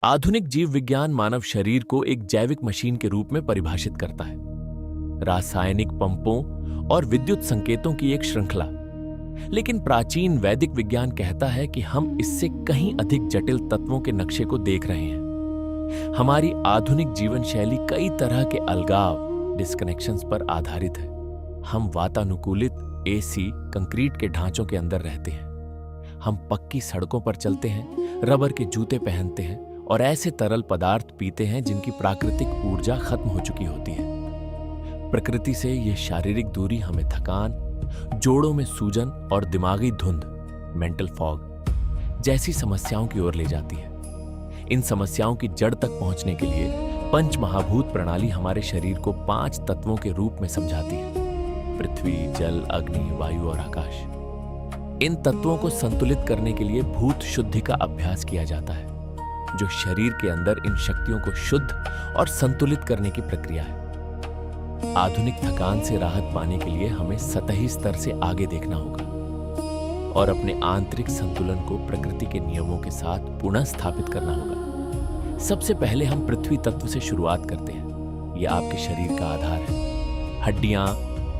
आधुनिक जीव विज्ञान मानव शरीर को एक जैविक मशीन के रूप में परिभाषित करता है, रासायनिक पंपों और विद्युत संकेतों की एक श्रृंखला। लेकिन प्राचीन वैदिक विज्ञान कहता है कि हम इससे कहीं अधिक जटिल तत्वों के नक्शे को देख रहे हैं। हमारी आधुनिक जीवन शैली कई तरह के अलगाव, डिस्कनेक्शंस पर आधारित है। हम वातानुकूलित एसी कंक्रीट के ढांचों के अंदर रहते हैं। हम पक्की सड़कों पर चलते हैं, रबर के जूते पहनते हैं और ऐसे तरल पदार्थ पीते हैं जिनकी प्राकृतिक ऊर्जा खत्म हो चुकी होती है। प्रकृति से यह शारीरिक दूरी हमें थकान, जोड़ों में सूजन और दिमागी धुंध, मेंटल फॉग जैसी समस्याओं की ओर ले जाती है। इन समस्याओं की जड़ तक पहुंचने के लिए पंच महाभूत प्रणाली हमारे शरीर को 5 तत्वों के रूप में समझाती है: पृथ्वी, जल, अग्नि, वायु और आकाश। इन तत्वों को संतुलित करने के लिए भूत शुद्धि का अभ्यास किया जाता है, जो शरीर के अंदर इन शक्तियों को शुद्ध और संतुलित करने की प्रक्रिया है। आधुनिक थकान से राहत पाने के लिए हमें सतही स्तर से आगे देखना होगा और अपने आंतरिक संतुलन को प्रकृति के नियमों के साथ पुनः स्थापित करना होगा। सबसे पहले हम पृथ्वी तत्व से शुरुआत करते हैं। यह आपके शरीर का आधार है, हड्डियां,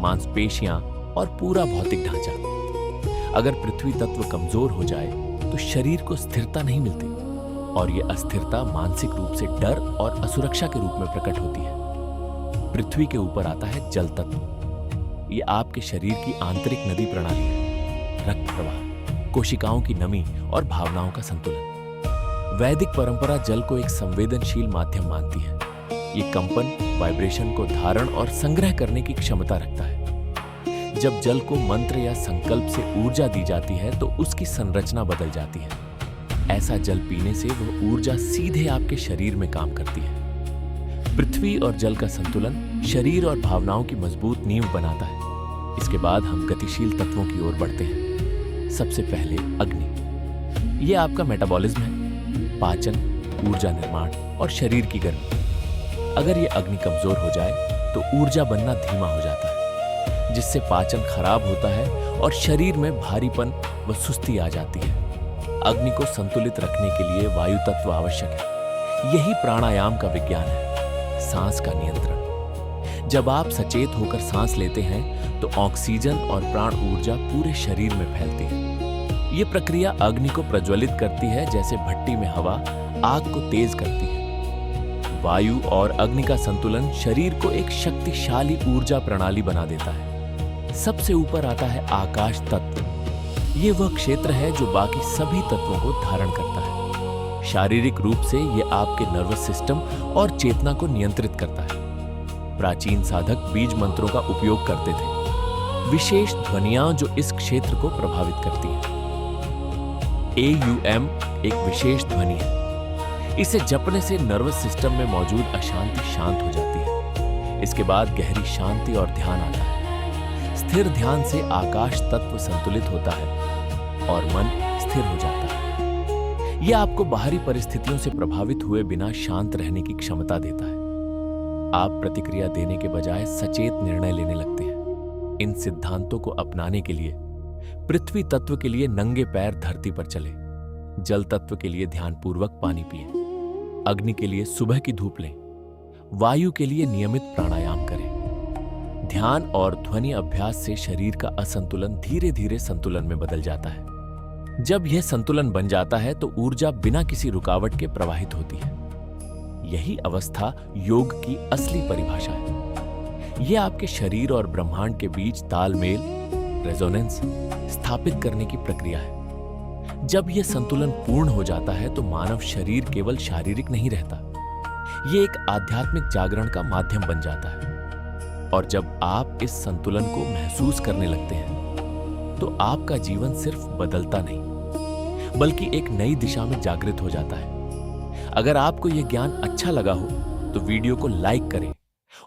मांसपेशियां और पूरा भौतिक ढांचा। अगर पृथ्वी तत्व कमजोर हो जाए तो शरीर को स्थिरता नहीं मिलती और यह अस्थिरता मानसिक रूप से डर और असुरक्षा के रूप में प्रकट होती है। पृथ्वी के ऊपर आता है जल तत्व। यह आपके शरीर की आंतरिक नदी प्रणाली है, रक्त प्रवाह, कोशिकाओं की नमी और भावनाओं का संतुलन। वैदिक परंपरा जल को एक संवेदनशील माध्यम मानती है। यह कंपन, वाइब्रेशन को धारण और संग्रह करने की क्षमता रखता है। जब जल को मंत्र या संकल्प से ऊर्जा दी जाती है तो उसकी संरचना बदल जाती है। ऐसा जल पीने से वह ऊर्जा सीधे आपके शरीर में काम करती है। पृथ्वी और जल का संतुलन शरीर और भावनाओं की मजबूत नींव बनाता है। इसके बाद हम गतिशील तत्वों की ओर बढ़ते हैं। सबसे पहले अग्नि। यह आपका मेटाबॉलिज्म है, पाचन, ऊर्जा निर्माण और शरीर की गर्मी। अगर यह अग्नि कमजोर हो जाए तो ऊर्जा बनना धीमा हो जाता है, जिससे पाचन खराब होता है और शरीर में भारीपन व सुस्ती आ जाती है। अग्नि को संतुलित रखने के लिए वायु तत्व आवश्यक है। यही प्राणायाम का विज्ञान है, सांस का नियंत्रण। जब आप सचेत होकर सांस लेते हैं तो ऑक्सीजन और प्राण ऊर्जा पूरे शरीर में फैलती है। यह प्रक्रिया अग्नि को प्रज्वलित करती है, जैसे भट्टी में हवा आग को तेज करती है। वायु और अग्नि का संतुलन शरीर को एक शक्तिशाली ऊर्जा प्रणाली बना देता है। सबसे ऊपर आता है आकाश तत्व। यह वह क्षेत्र है जो बाकी सभी तत्वों को धारण करता है। शारीरिक रूप से यह आपके नर्वस सिस्टम और चेतना को नियंत्रित करता है। प्राचीन साधक बीज मंत्रों का उपयोग करते थे, विशेष ध्वनियां जो इस क्षेत्र को प्रभावित करती हैं। AUM एक विशेष ध्वनि है। इसे जपने से नर्वस सिस्टम में मौजूद अशांति शांत हो जाती है। इसके बाद गहरी शांति और ध्यान आता है। स्थिर ध्यान से आकाश तत्व संतुलित होता है और मन स्थिर हो जाता है। यह आपको बाहरी परिस्थितियों से प्रभावित हुए बिना शांत रहने की क्षमता देता है। आप प्रतिक्रिया देने के बजाय सचेत निर्णय लेने लगते हैं। इन सिद्धांतों को अपनाने के लिए पृथ्वी तत्व के लिए नंगे पैर धरती पर चले, जल तत्व के लिए ध्यानपूर्वक पानी पिए, अग्नि के लिए सुबह की धूप लें, वायु के लिए नियमित प्राणायाम करें। ध्यान और ध्वनि अभ्यास से शरीर का असंतुलन धीरे धीरे संतुलन में बदल जाता है। जब यह संतुलन बन जाता है तो ऊर्जा बिना किसी रुकावट के प्रवाहित होती है। यही अवस्था योग की असली परिभाषा है। यह आपके शरीर और ब्रह्मांड के बीच तालमेल, रेजोनेंस स्थापित करने की प्रक्रिया है। जब यह संतुलन पूर्ण हो जाता है तो मानव शरीर केवल शारीरिक नहीं रहता, यह एक आध्यात्मिक जागरण का माध्यम बन जाता है। और जब आप इस संतुलन को महसूस करने लगते हैं तो आपका जीवन सिर्फ बदलता नहीं बल्कि एक नई दिशा में जागृत हो जाता है। अगर आपको यह ज्ञान अच्छा लगा हो तो वीडियो को लाइक करें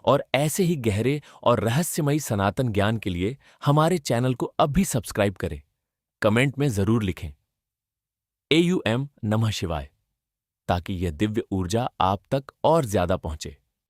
और ऐसे ही गहरे और रहस्यमयी सनातन ज्ञान के लिए हमारे चैनल को अब भी सब्सक्राइब करें। कमेंट में जरूर लिखें AUM नमः शिवाय, ताकि यह दिव्य ऊर्जा आप तक और ज्यादा पहुंचे।